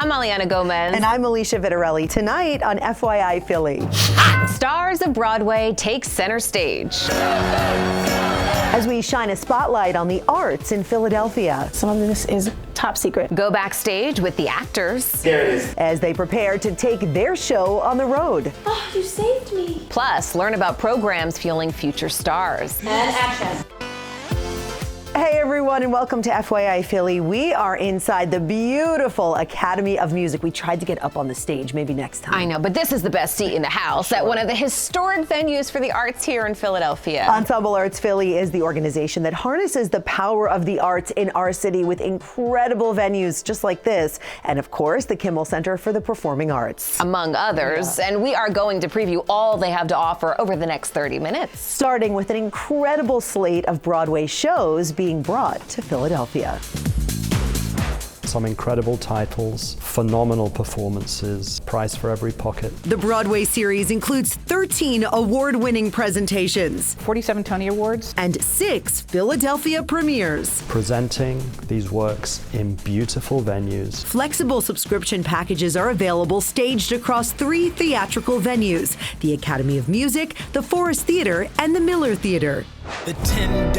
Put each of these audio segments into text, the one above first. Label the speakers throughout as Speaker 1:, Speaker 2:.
Speaker 1: I'm Alyana Gomez.
Speaker 2: And I'm Alicia Vitarelli. Tonight on FYI Philly.
Speaker 1: Stars of Broadway take center stage.
Speaker 2: As we shine a spotlight on the arts in Philadelphia.
Speaker 3: Some of this is top secret.
Speaker 1: Go backstage with the actors.
Speaker 2: There it is. As they prepare to take their show on the road.
Speaker 3: Oh, you saved me.
Speaker 1: Plus, learn about programs fueling future stars.
Speaker 3: And action.
Speaker 2: Hey everyone, and welcome to FYI Philly. We are inside the beautiful Academy of Music. We tried to get up on the stage, maybe next time.
Speaker 1: I know, but this is the best seat in the house at one of the historic venues for the arts here in Philadelphia.
Speaker 2: Ensemble Arts Philly is the organization that harnesses the power of the arts in our city with incredible venues just like this. And of course, the Kimmel Center for the Performing Arts.
Speaker 1: Among others, and we are going to preview all they have to offer over the next 30 minutes.
Speaker 2: Starting with an incredible slate of Broadway shows being brought to Philadelphia.
Speaker 4: Some incredible titles, phenomenal performances, price for every pocket.
Speaker 2: The Broadway series includes 13 award-winning presentations,
Speaker 5: 47 Tony Awards,
Speaker 2: and 6 Philadelphia premieres.
Speaker 4: Presenting these works in beautiful venues.
Speaker 2: Flexible subscription packages are available staged across 3 theatrical venues, the Academy of Music, the Forest Theater, and the Miller Theater.
Speaker 6: The $10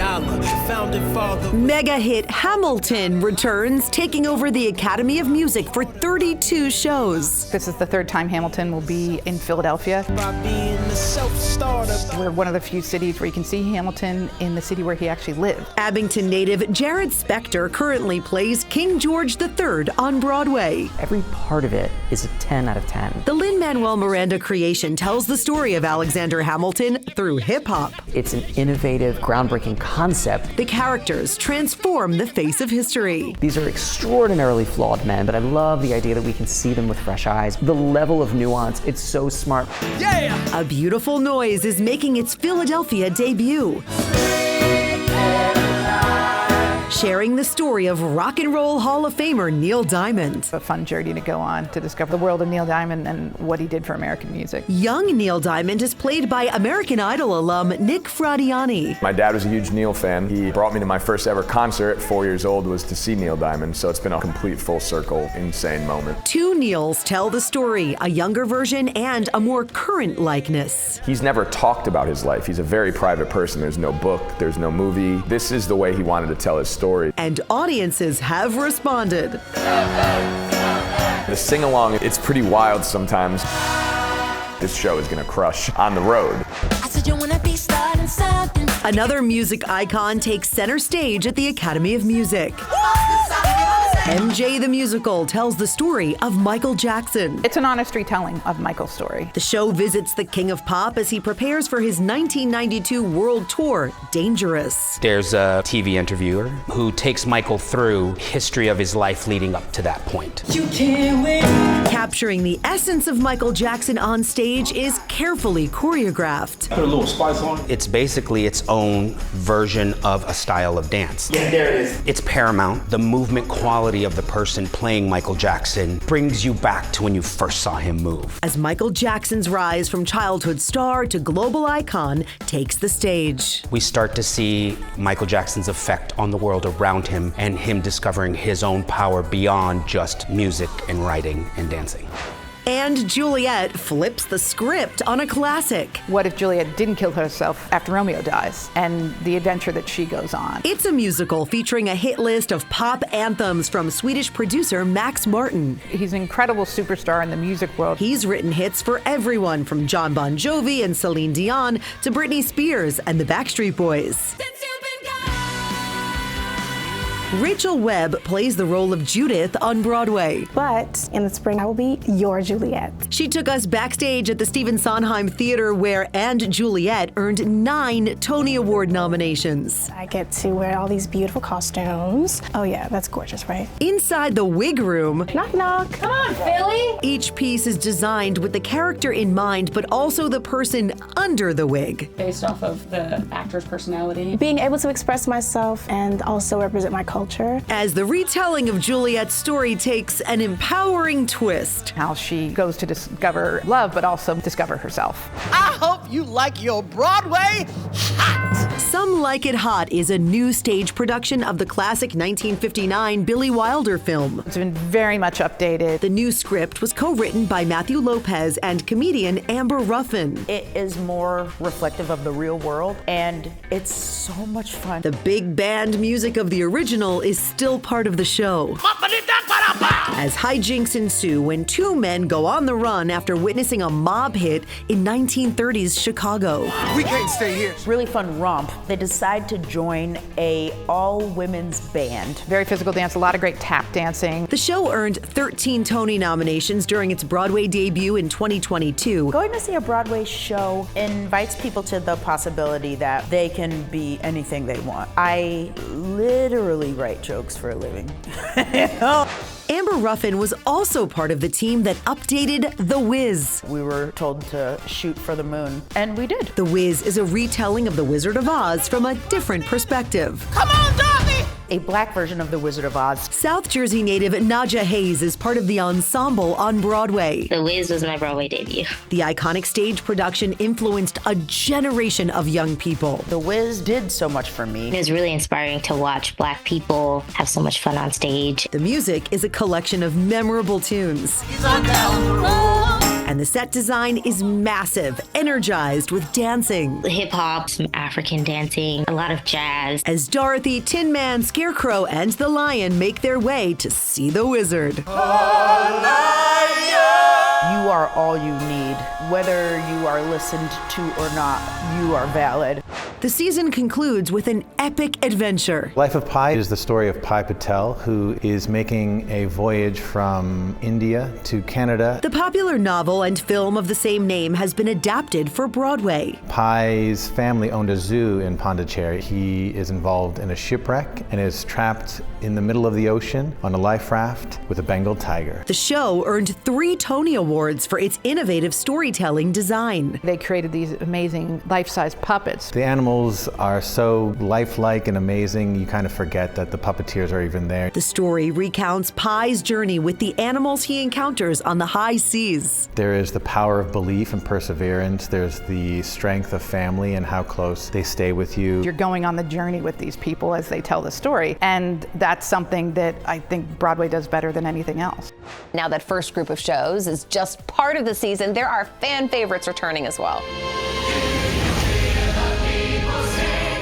Speaker 6: founding father.
Speaker 2: Mega hit Hamilton returns, taking over the Academy of Music for 32 shows.
Speaker 5: This is the third time Hamilton will be in Philadelphia.
Speaker 6: By being the self-starter.
Speaker 5: We're one of the few cities where you can see Hamilton in the city where he actually lived.
Speaker 2: Abington native Jared Spector currently plays King George III on Broadway.
Speaker 7: Every part of it is a 10 out of 10.
Speaker 2: The Lin-Manuel Miranda creation tells the story of Alexander Hamilton through hip-hop.
Speaker 7: It's an innovative, groundbreaking concept.
Speaker 2: The characters transform the face of history.
Speaker 7: These are extraordinarily flawed men, but I love the idea that we can see them with fresh eyes. The level of nuance, it's so smart.
Speaker 6: Yeah!
Speaker 2: A Beautiful Noise is making its Philadelphia debut. Sharing the story of Rock and Roll Hall of Famer Neil Diamond.
Speaker 5: A fun journey to go on to discover the world of Neil Diamond and what he did for American music.
Speaker 2: Young Neil Diamond is played by American Idol alum Nick Fradiani.
Speaker 8: My dad was a huge Neil fan. He brought me to my first ever concert at 4 years old was to see Neil Diamond, so it's been a complete full circle, insane moment.
Speaker 2: 2 Neils tell the story, a younger version and a more current likeness.
Speaker 8: He's never talked about his life. He's a very private person. There's no book, there's no movie. This is the way he wanted to tell his story.
Speaker 2: And audiences have responded.
Speaker 8: The sing-along, it's pretty wild sometimes. This show is gonna crush on the road.
Speaker 9: I said you wanna be starting something.
Speaker 2: Another music icon takes center stage at the Academy of Music. MJ the Musical tells the story of Michael Jackson.
Speaker 5: It's an honest retelling of Michael's story.
Speaker 2: The show visits the King of Pop as he prepares for his 1992 world tour, Dangerous.
Speaker 10: There's a TV interviewer who takes Michael through history of his life leading up to that point.
Speaker 6: You can't win.
Speaker 2: Capturing the essence of Michael Jackson on stage is carefully choreographed.
Speaker 6: Put a little spice on it.
Speaker 10: It's basically its own version of a style of dance.
Speaker 6: Yeah, there it is.
Speaker 10: It's paramount. The movement quality of the person playing Michael Jackson brings you back to when you first saw him move.
Speaker 2: As Michael Jackson's rise from childhood star to global icon takes the stage.
Speaker 10: We start to see Michael Jackson's effect on the world around him and him discovering his own power beyond just music and writing and dancing.
Speaker 2: And Juliet flips the script on a classic.
Speaker 5: What if Juliet didn't kill herself after Romeo dies, and the adventure that she goes on?
Speaker 2: It's a musical featuring a hit list of pop anthems from Swedish producer Max Martin.
Speaker 5: He's an incredible superstar in the music world.
Speaker 2: He's written hits for everyone from John Bon Jovi and Celine Dion to Britney Spears and the Backstreet Boys. Rachel Webb plays the role of Judith on Broadway.
Speaker 3: But in the spring, I will be your Juliet.
Speaker 2: She took us backstage at the Stephen Sondheim Theater where And Juliet earned 9 Tony Award nominations.
Speaker 3: I get to wear all these beautiful costumes. Oh yeah, that's gorgeous, right?
Speaker 2: Inside the wig room,
Speaker 3: Knock, knock.
Speaker 9: Come on, Philly.
Speaker 2: each piece is designed with the character in mind, but also the person under the wig.
Speaker 11: Based off of the actor's personality.
Speaker 3: Being able to express myself and also represent my culture.
Speaker 2: As the retelling of Juliet's story takes an empowering twist.
Speaker 5: How she goes to discover love, but also discover herself.
Speaker 6: I hope you like your Broadway hot.
Speaker 2: Some Like It Hot is a new stage production of the classic 1959 Billy Wilder film.
Speaker 5: It's been very much updated.
Speaker 2: The new script was co-written by Matthew Lopez and comedian Amber Ruffin.
Speaker 12: It is more reflective of the real world, and it's so much fun.
Speaker 2: The big band music of the original is still part of the show. As hijinks ensue when two men go on the run after witnessing a mob hit in 1930s Chicago.
Speaker 6: We can't stay here.
Speaker 12: Really fun romp. They decide to join a all-women's band.
Speaker 5: Very physical dance, a lot of great tap dancing.
Speaker 2: The show earned 13 Tony nominations during its Broadway debut in 2022.
Speaker 12: Going to see a Broadway show invites people to the possibility that they can be anything they want. I literally write jokes for a living.
Speaker 2: Amber Ruffin was also part of the team that updated The Wiz.
Speaker 12: We were told to shoot for the moon, and we did.
Speaker 2: The Wiz is a retelling of The Wizard of Oz from a different perspective.
Speaker 12: Come on, Dorothy! A black version of The Wizard of Oz.
Speaker 2: South Jersey native Nadja Hayes is part of the ensemble on Broadway.
Speaker 9: The Wiz was my Broadway debut.
Speaker 2: The iconic stage production influenced a generation of young people.
Speaker 12: The Wiz did so much for me.
Speaker 9: It was really inspiring to watch Black people have so much fun on stage.
Speaker 2: The music is a collection of memorable tunes. And the set design is massive, energized with dancing.
Speaker 9: Hip hop, some African dancing, a lot of jazz.
Speaker 2: As Dorothy, Tin Man, Scarecrow, and the Lion make their way to see the Wizard.
Speaker 12: You are all you need. Whether you are listened to or not, you are valid.
Speaker 2: The season concludes with an epic adventure.
Speaker 13: Life of Pi is the story of Pi Patel, who is making a voyage from India to Canada.
Speaker 2: The popular novel and film of the same name has been adapted for Broadway.
Speaker 13: Pi's family owned a zoo in Pondicherry. He is involved in a shipwreck and is trapped in the middle of the ocean on a life raft with a Bengal tiger.
Speaker 2: The show earned 3 Tony Awards for its innovative storytelling design.
Speaker 5: They created these amazing life-size puppets.
Speaker 13: The animals are so lifelike and amazing, you kind of forget that the puppeteers are even there.
Speaker 2: The story recounts Pi's journey with the animals he encounters on the high seas.
Speaker 13: There is the power of belief and perseverance. There's the strength of family and how close they stay with you.
Speaker 5: You're going on the journey with these people as they tell the story, and that's something that I think Broadway does better than anything else.
Speaker 1: Now that first group of shows is just part of the season, there are fan favorites returning as well.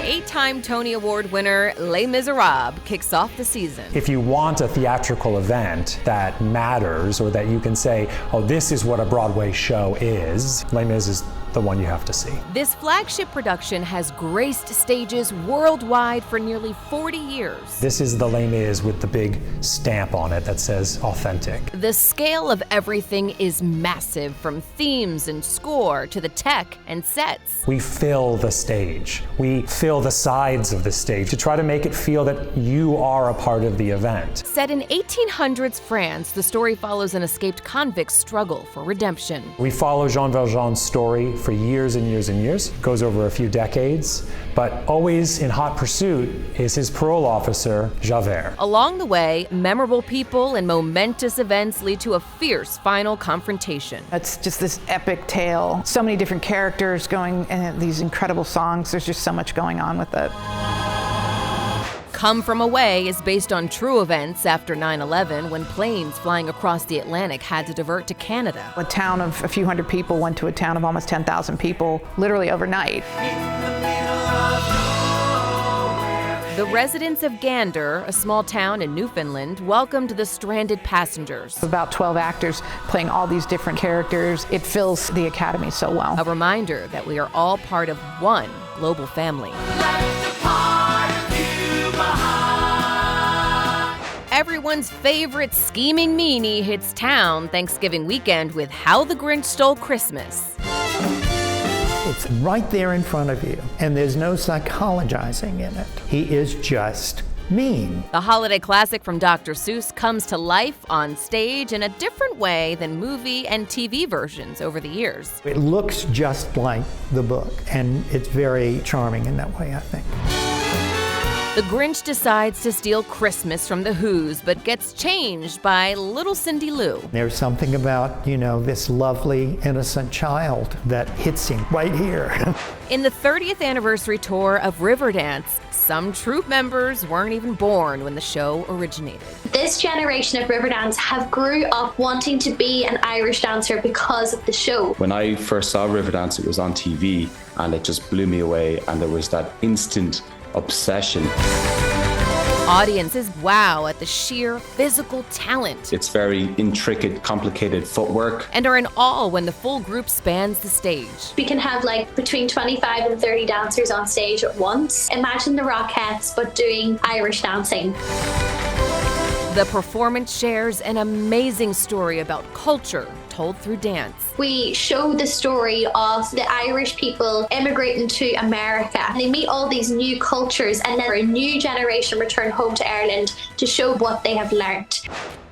Speaker 1: 8-time Tony Award winner Les Miserables kicks off the season.
Speaker 4: If you want a theatrical event that matters, or that you can say, oh, this is what a Broadway show is, Les Mis is the one you have to see.
Speaker 1: This flagship production has graced stages worldwide for nearly 40 years.
Speaker 4: This is the Les Mis with the big stamp on it that says authentic.
Speaker 1: The scale of everything is massive, from themes and score to the tech and sets.
Speaker 4: We fill the stage. We fill the sides of the stage to try to make it feel that you are a part of the event.
Speaker 1: Set in 1800s France, the story follows an escaped convict's struggle for redemption.
Speaker 4: We follow Jean Valjean's story for years and years and years. It goes over a few decades, but always in hot pursuit is his parole officer, Javert.
Speaker 1: Along the way, memorable people and momentous events lead to a fierce final confrontation.
Speaker 5: It's just this epic tale. So many different characters going, and these incredible songs. There's just so much going on with it.
Speaker 1: Come From Away is based on true events after 9/11, when planes flying across the Atlantic had to divert to Canada.
Speaker 5: A town of a few hundred people went to a town of almost 10,000 people, literally overnight.
Speaker 1: The residents of Gander, a small town in Newfoundland, welcomed the stranded passengers.
Speaker 5: About 12 actors playing all these different characters. It fills the Academy so well.
Speaker 1: A reminder that we are all part of one global family. Everyone's favorite scheming meanie hits town Thanksgiving weekend with How the Grinch Stole Christmas.
Speaker 14: It's right there in front of you, and there's no psychologizing in it. He is just mean.
Speaker 1: The holiday classic from Dr. Seuss comes to life on stage in a different way than movie and TV versions over the years.
Speaker 14: It looks just like the book, and it's very charming in that way, I think.
Speaker 1: The Grinch decides to steal Christmas from the Who's, but gets changed by little Cindy Lou.
Speaker 14: There's something about, this lovely, innocent child that hits him right here.
Speaker 1: In the 30th anniversary tour of Riverdance, some troupe members weren't even born when the show originated.
Speaker 15: This generation of Riverdance have grew up wanting to be an Irish dancer because of the show.
Speaker 16: When I first saw Riverdance, it was on TV, and it just blew me away, and there was that instant obsession.
Speaker 1: Audiences wow at the sheer physical talent.
Speaker 16: It's very intricate, complicated footwork.
Speaker 1: And are in awe when the full group spans the stage.
Speaker 15: We can have between 25 and 30 dancers on stage at once. Imagine the Rockettes, but doing Irish dancing.
Speaker 1: The performance shares an amazing story about culture told through dance.
Speaker 15: We show the story of the Irish people immigrating to America. They meet all these new cultures, and then a new generation return home to Ireland to show what they have learned.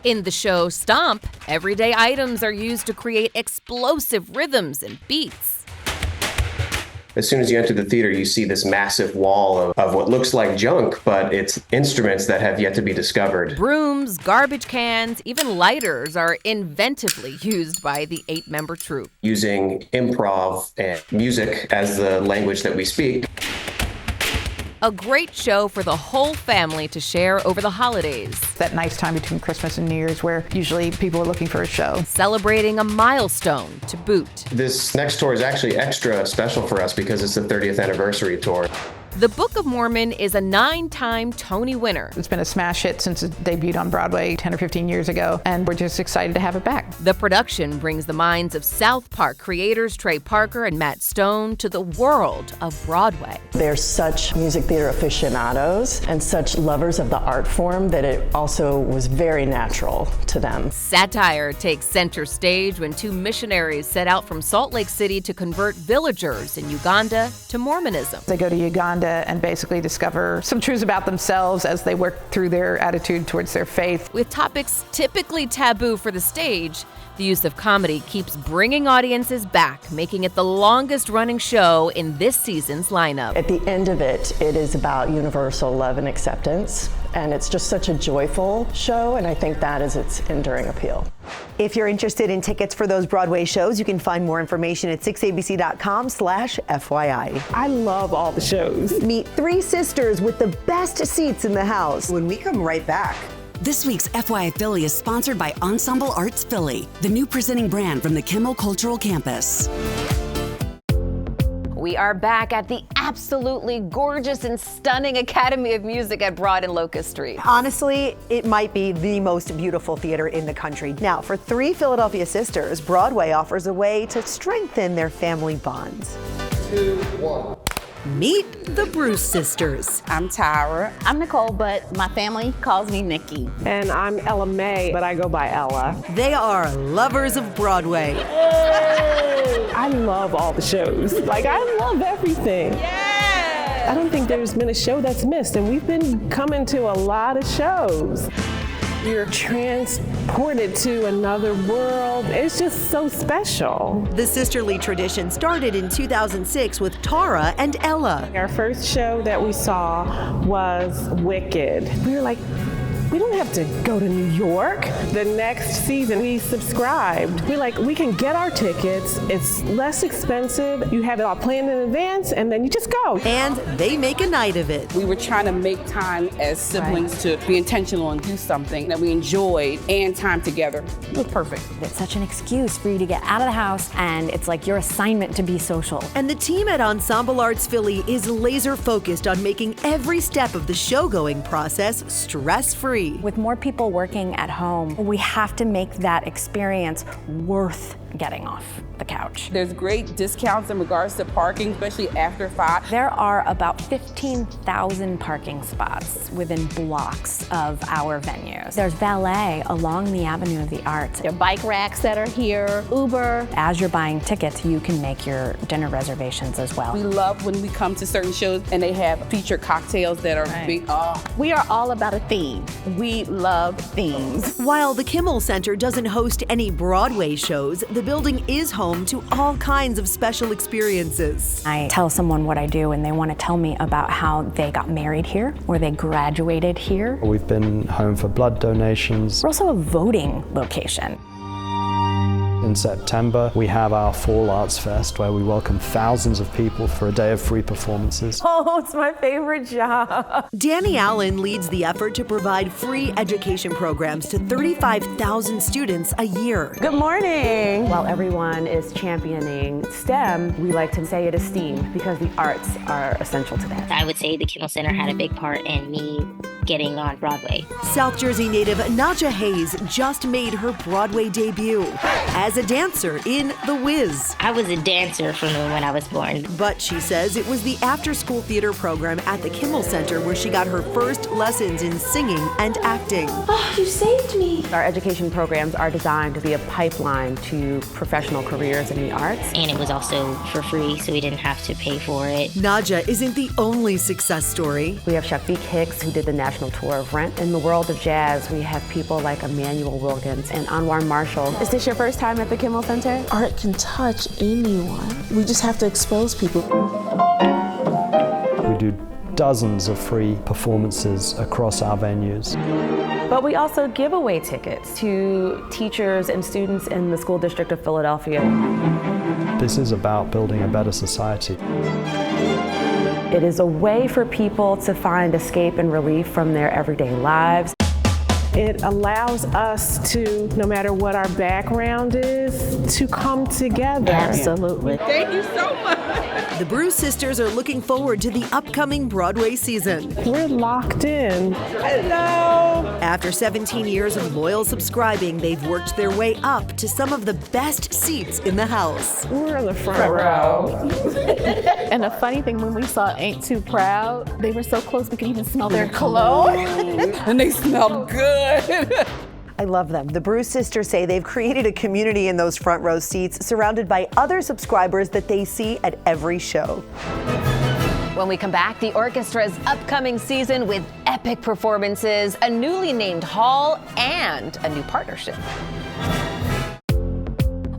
Speaker 1: In the show Stomp, everyday items are used to create explosive rhythms and beats.
Speaker 17: As soon as you enter the theater, you see this massive wall of what looks like junk, but it's instruments that have yet to be discovered.
Speaker 1: Brooms, garbage cans, even lighters are inventively used by the 8-member troupe.
Speaker 17: Using improv and music as the language that we speak.
Speaker 1: A great show for the whole family to share over the holidays.
Speaker 5: That nice time between Christmas and New Year's where usually people are looking for a show.
Speaker 1: Celebrating a milestone to boot.
Speaker 17: This next tour is actually extra special for us because it's the 30th anniversary tour.
Speaker 1: The Book of Mormon is a 9-time Tony winner.
Speaker 5: It's been a smash hit since it debuted on Broadway 10 or 15 years ago, and we're just excited to have it back.
Speaker 1: The production brings the minds of South Park creators Trey Parker and Matt Stone to the world of Broadway.
Speaker 18: They're such music theater aficionados and such lovers of the art form that it also was very natural to them.
Speaker 1: Satire takes center stage when 2 missionaries set out from Salt Lake City to convert villagers in Uganda to Mormonism.
Speaker 5: They go to Uganda and basically discover some truths about themselves as they work through their attitude towards their faith.
Speaker 1: With topics typically taboo for the stage, the use of comedy keeps bringing audiences back, making it the longest-running show in this season's lineup.
Speaker 18: At the end of it, it is about universal love and acceptance, and it's just such a joyful show, and I think that is its enduring appeal.
Speaker 2: If you're interested in tickets for those Broadway shows, you can find more information at 6abc.com/FYI.
Speaker 19: I love all the shows.
Speaker 2: Meet 3 sisters with the best seats in the house when we come right back.
Speaker 20: This week's FYI Philly is sponsored by Ensemble Arts Philly, the new presenting brand from the Kimmel Cultural Campus.
Speaker 1: We are back at the absolutely gorgeous and stunning Academy of Music at Broad and Locust Street.
Speaker 2: Honestly, it might be the most beautiful theater in the country. Now, for 3 Philadelphia sisters, Broadway offers a way to strengthen their family bonds.
Speaker 21: 2, 1.
Speaker 2: Meet the Bruce sisters.
Speaker 22: I'm Tyra. I'm Nicole, but my family calls me Nikki.
Speaker 19: And I'm Ella May, but I go by Ella.
Speaker 2: They are lovers of Broadway.
Speaker 19: I love all the shows. I love everything.
Speaker 22: Yeah!
Speaker 19: I don't think there's been a show that's missed, and we've been coming to a lot of shows. You're transported to another world. It's just so special.
Speaker 2: The sisterly tradition started in 2006 with Tara and Ella.
Speaker 19: Our first show that we saw was Wicked. We were like, we don't have to go to New York. The next season, we subscribed. We're like, we can get our tickets. It's less expensive. You have it all planned in advance, and then you just go.
Speaker 2: And they make a night of it.
Speaker 11: We were trying to make time as siblings to be intentional and do something that we enjoyed and time together. It was perfect.
Speaker 23: It's such an excuse for you to get out of the house, and it's like your assignment to be social.
Speaker 2: And the team at Ensemble Arts Philly is laser focused on making every step of the show-going process stress-free.
Speaker 23: With more people working at home, we have to make that experience worth getting off the couch.
Speaker 11: There's great discounts in regards to parking, especially after 5.
Speaker 23: There are about 15,000 parking spots within blocks of our venues. There's valet along the Avenue of the Arts.
Speaker 22: There are bike racks that are here, Uber.
Speaker 23: As you're buying tickets, you can make your dinner reservations as well.
Speaker 11: We love when we come to certain shows and they have featured cocktails that are big.
Speaker 22: We are all about a theme. We love themes.
Speaker 2: While the Kimmel Center doesn't host any Broadway shows, the the building is home to all kinds of special experiences.
Speaker 23: I tell someone what I do and they want to tell me about how they got married here or they graduated here.
Speaker 7: We've been home for blood donations.
Speaker 23: We're also a voting location.
Speaker 7: In September, we have our Fall Arts Fest, where we welcome thousands of people for a day of free performances.
Speaker 23: Oh, it's my favorite job.
Speaker 2: Danny Allen leads the effort to provide free education programs to 35,000 students a year.
Speaker 23: Good morning. While everyone is championing STEM, we like to say it is STEAM because the arts are essential to that.
Speaker 9: I would say the Kimmel Center had a big part in me getting on Broadway.
Speaker 2: South Jersey native Nadja Hayes just made her Broadway debut as a dancer in The Wiz.
Speaker 9: I was a dancer from when I was born.
Speaker 2: But she says it was the after-school theater program at the Kimmel Center where she got her first lessons in singing and acting.
Speaker 23: Oh, you saved me. Our education programs are designed to be a pipeline to professional careers in the arts.
Speaker 9: And it was also for free, so we didn't have to pay for it.
Speaker 2: Nadja isn't the only success story.
Speaker 23: We have Shafiq Hicks, who did the national tour of Rent. In the world of jazz, we have people like Emmanuel Wilkins and Anwar Marshall. Is this your first time at the Kimmel Center?
Speaker 8: Art can touch anyone. We just have to expose people.
Speaker 7: We do dozens of free performances across our venues.
Speaker 23: But we also give away tickets to teachers and students in the school district of Philadelphia.
Speaker 7: This is about building a better society.
Speaker 23: It is a way for people to find escape and relief from their everyday lives.
Speaker 19: It allows us to, no matter what our background is, to come together.
Speaker 23: Absolutely.
Speaker 11: Thank you so much.
Speaker 2: The Bruce sisters are looking forward to the upcoming Broadway season.
Speaker 19: We're locked in.
Speaker 11: Hello.
Speaker 2: After 17 years of loyal subscribing, they've worked their way up to some of the best seats in the house.
Speaker 19: We're in the front row.
Speaker 22: And the funny thing, when we saw Ain't Too Proud, they were so close we could even smell their cologne.
Speaker 11: And they smelled good.
Speaker 2: I love them. The Bruce sisters say they've created a community in those front row seats, surrounded by other subscribers that they see at every show.
Speaker 1: When we come back, the orchestra's upcoming season with epic performances, a newly named hall, and a new partnership.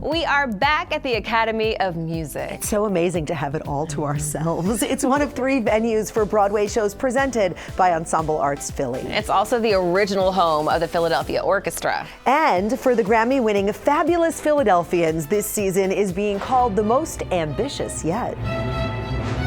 Speaker 1: We are back at the Academy of Music.
Speaker 2: It's so amazing to have it all to ourselves. It's one of 3 venues for Broadway shows presented by Ensemble Arts Philly.
Speaker 1: It's also the original home of the Philadelphia Orchestra.
Speaker 2: And for the Grammy-winning Fabulous Philadelphians, this season is being called the most ambitious yet.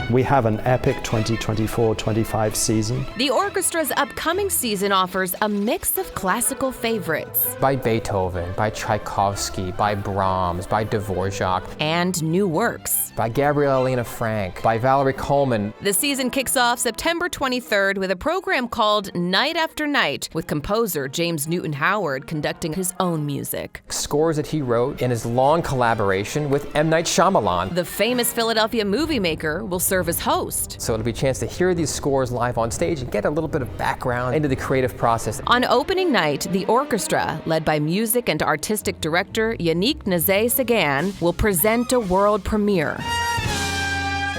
Speaker 7: We have an epic 2024-25 season.
Speaker 1: The orchestra's upcoming season offers a mix of classical favorites.
Speaker 21: By Beethoven, by Tchaikovsky, by Brahms, by Dvorak.
Speaker 1: And new works.
Speaker 21: By Gabrielle Elena Frank, by Valerie Coleman.
Speaker 1: The season kicks off September 23rd with a program called Night After Night, with composer James Newton Howard conducting his own music.
Speaker 21: Scores that he wrote in his long collaboration with M. Night Shyamalan.
Speaker 1: The famous Philadelphia movie maker will serve as host.
Speaker 21: So it'll be a chance to hear these scores live on stage and get a little bit of background into the creative process.
Speaker 1: On opening night, the orchestra, led by music and artistic director Yannick Nazay-Sagan, will present a world premiere.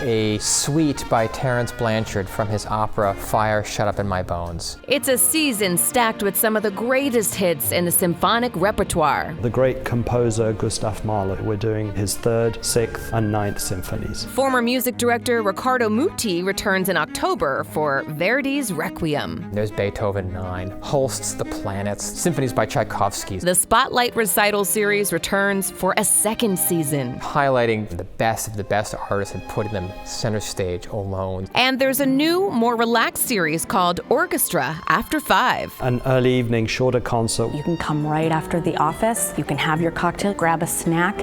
Speaker 21: A suite by Terence Blanchard from his opera Fire Shut Up in My Bones.
Speaker 1: It's a season stacked with some of the greatest hits in the symphonic repertoire.
Speaker 7: The great composer Gustav Mahler. We're doing his 3rd, 6th, and 9th symphonies.
Speaker 1: Former music director Riccardo Muti returns in October for Verdi's Requiem.
Speaker 21: There's Beethoven 9, Holst's The Planets, symphonies by Tchaikovsky.
Speaker 1: The Spotlight Recital series returns for a 2nd season,
Speaker 21: highlighting the best of the best artists and putting them center stage alone.
Speaker 1: And there's a new, more relaxed series called Orchestra After 5.
Speaker 7: An early evening shorter concert.
Speaker 23: You can come right after the office. You can have your cocktail, grab a snack.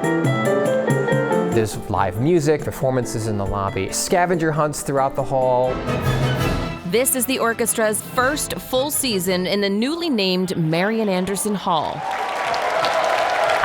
Speaker 21: There's live music, performances in the lobby, scavenger hunts throughout the hall.
Speaker 1: This is the orchestra's first full season in the newly named Marian Anderson Hall.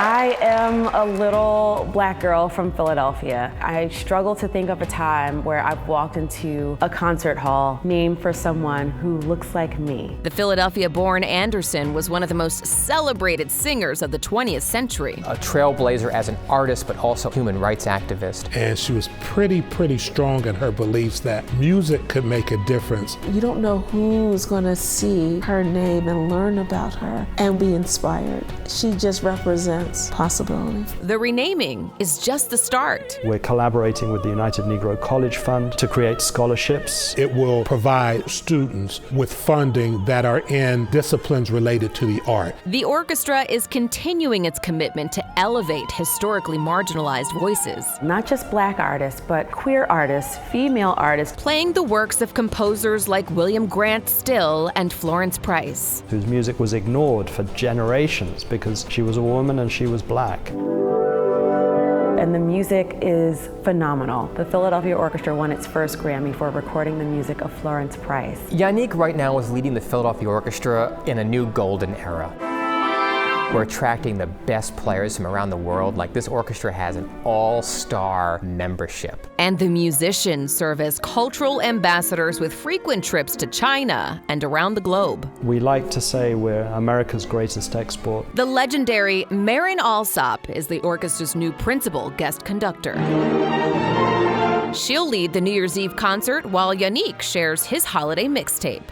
Speaker 23: I am a little black girl from Philadelphia. I struggle to think of a time where I've walked into a concert hall named for someone who looks like me.
Speaker 1: The Philadelphia-born Anderson was one of the most celebrated singers of the 20th century.
Speaker 21: A trailblazer as an artist, but also human rights activist.
Speaker 6: And she was pretty strong in her beliefs that music could make a difference.
Speaker 8: You don't know who's gonna see her name and learn about her and be inspired. She just represents
Speaker 7: limits.
Speaker 8: Possibility.
Speaker 1: The renaming is just the start.
Speaker 7: We're collaborating with the United Negro College Fund to create scholarships.
Speaker 6: It will provide students with funding that are in disciplines related to the art.
Speaker 1: The orchestra is continuing its commitment to elevate historically marginalized voices.
Speaker 23: Not just Black artists, but queer artists, female artists.
Speaker 1: Playing the works of composers like William Grant Still and Florence Price,
Speaker 7: whose music was ignored for generations because she was a woman and she was Black.
Speaker 23: And the music is phenomenal. The Philadelphia Orchestra won its first Grammy for recording the music of Florence Price.
Speaker 21: Yannick right now is leading the Philadelphia Orchestra in a new golden era. We're attracting the best players from around the world. Like, this orchestra has an all-star membership.
Speaker 1: And the musicians serve as cultural ambassadors with frequent trips to China and around the globe.
Speaker 7: We like to say we're America's greatest export.
Speaker 1: The legendary Marian Alsop is the orchestra's new principal guest conductor. She'll lead the New Year's Eve concert while Yannick shares his holiday mixtape.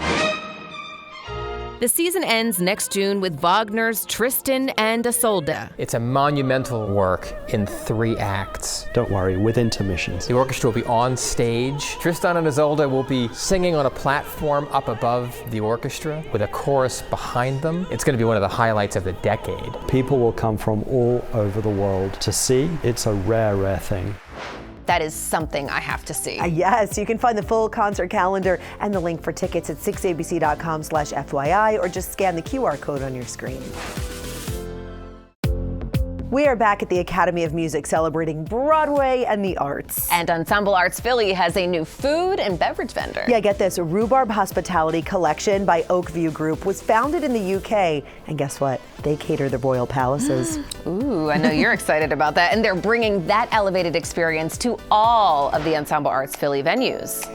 Speaker 1: The season ends next June with Wagner's Tristan and Isolde.
Speaker 21: It's a monumental work in 3 acts.
Speaker 7: Don't worry, with intermissions.
Speaker 21: The orchestra will be on stage. Tristan and Isolde will be singing on a platform up above the orchestra with a chorus behind them. It's going to be one of the highlights of the decade.
Speaker 7: People will come from all over the world to see. It's a rare, rare thing.
Speaker 3: That is something I have to see.
Speaker 2: Yes, you can find the full concert calendar and the link for tickets at 6abc.com/FYI or just scan the QR code on your screen. We are back at the Academy of Music celebrating Broadway and the arts.
Speaker 3: And Ensemble Arts Philly has a new food and beverage vendor.
Speaker 2: Yeah, get this, Rhubarb Hospitality Collection by Oakview Group was founded in the UK. And guess what? They cater the royal palaces.
Speaker 3: Ooh, I know you're excited about that. And they're bringing that elevated experience to all of the Ensemble Arts Philly venues.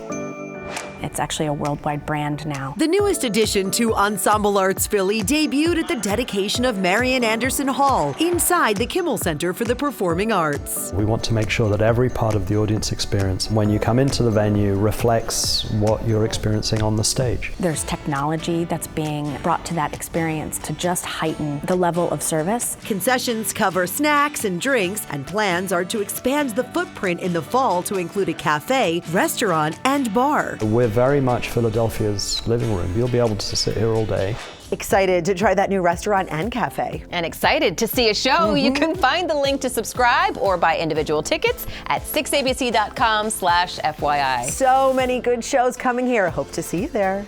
Speaker 10: It's actually a worldwide brand now.
Speaker 2: The newest addition to Ensemble Arts Philly debuted at the dedication of Marian Anderson Hall inside the Kimmel Center for the Performing Arts.
Speaker 7: We want to make sure that every part of the audience experience, when you come into the venue, reflects what you're experiencing on the stage.
Speaker 10: There's technology that's being brought to that experience to just heighten the level of service.
Speaker 2: Concessions cover snacks and drinks, and plans are to expand the footprint in the fall to include a cafe, restaurant, and bar.
Speaker 7: We're very much Philadelphia's living room. You'll be able to sit here all day.
Speaker 2: Excited to try that new restaurant and cafe.
Speaker 3: And excited to see a show. You can find the link to subscribe or buy individual tickets at 6abc.com/FYI.
Speaker 2: So many good shows coming here. Hope to see you there.